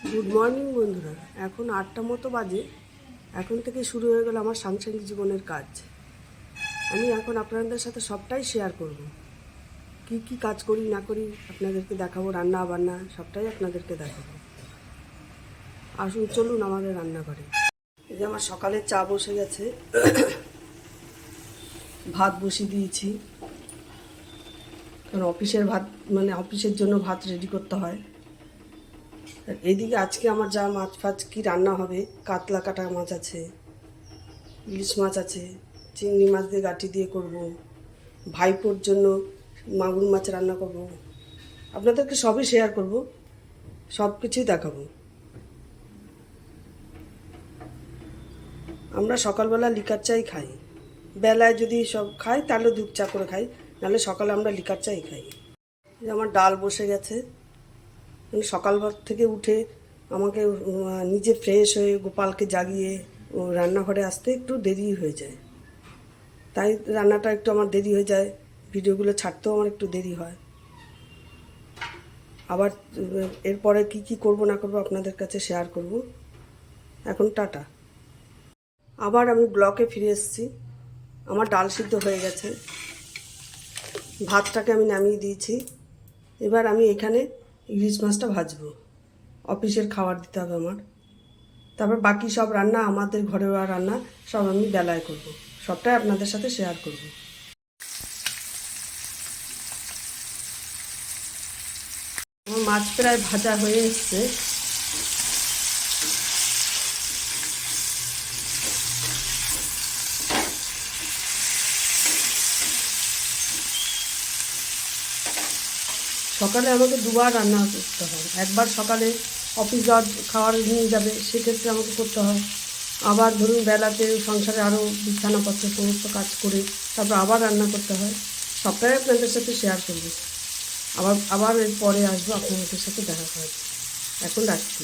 Good morning বন্ধুরা। এখন ৮টা মতো বাজে। এখন থেকে শুরু হয়ে গেল আমার সাংসারিক জীবনের কাজ। আমি এখন আপনাদের সাথে সবটাই শেয়ার করব। কি কি কাজ করি না করি আপনাদেরকে দেখাবো, রান্না বান্না সবটাই আপনাদেরকে দেখাবো। আসুন চলুন আমাদের রান্নাঘরে। এই যে আমার সকালে চা বসে গেছে, ভাত বসিয়ে দিয়েছি, কারণ অফিসের ভাত মানে অফিসের জন্য ভাত রেডি করতে হয়। এইদিকে আজকে আমার যা মাছ ফাছ কী রান্না হবে, কাতলা কাটা মাছ আছে, ইলিশ মাছ আছে, চিংড়ি মাছ দিয়ে গাঁটি দিয়ে করব, ভাইপোর জন্য মাগুর মাছ রান্না করব। আপনাদেরকে সবই শেয়ার করব, সব কিছুই দেখাবো। আমরা সকালবেলা লিকার চাই খাই, বেলায় যদি সব খাই তাহলে দুধ চা করে খাই, নাহলে সকালে আমরা লিকার চাই খাই। আমার ডাল বসে গেছে। সকাল থেকে উঠে আমাকে নিজে ফ্রেশ হয়ে গোপালকে জাগিয়ে ও রান্নাঘরে আসতে একটু দেরি হয়ে যায়, তাই রান্নাটা একটু আমার দেরি হয়ে যায়, ভিডিওগুলো ছাড়তেও আমার একটু দেরি হয়। আবার এরপরে কি কি করব না করব আপনাদের কাছে শেয়ার করব। এখন টাটা। আবার আমি ব্লকে ফিরে এসেছি। আমার ডাল সিদ্ধ হয়ে গেছে, ভাতটাকে আমি নামিয়ে দিয়েছি। এবার আমি এখানে ইলিশ মাছটা ভাজবো, অফিসের খাবার দিতে হবে আমার। তারপর বাকি সব রান্না, আমাদের ঘরোয়া রান্না সব আমি বেলায় করব, সবটাই আপনাদের সাথে শেয়ার করব। আমার মাছ প্রায় ভাজা হয়ে এসছে। সকালে আমাকে দুবার রান্না করতে হয়। একবার সকালে অফিস যাওয়ার খাবার নিয়ে যাবে, সেক্ষেত্রে আমাকে করতে হয়। আবার ধরুন বেলাতে সংসারে আরও বিছানাপত্র সমস্ত কাজ করে তারপর আবার রান্না করতে হয়। সবটাই আপনাদের সাথে শেয়ার করবো। আবার এর পরে আসবো, আপনাদের সাথে দেখা করার। এখন রাখছি।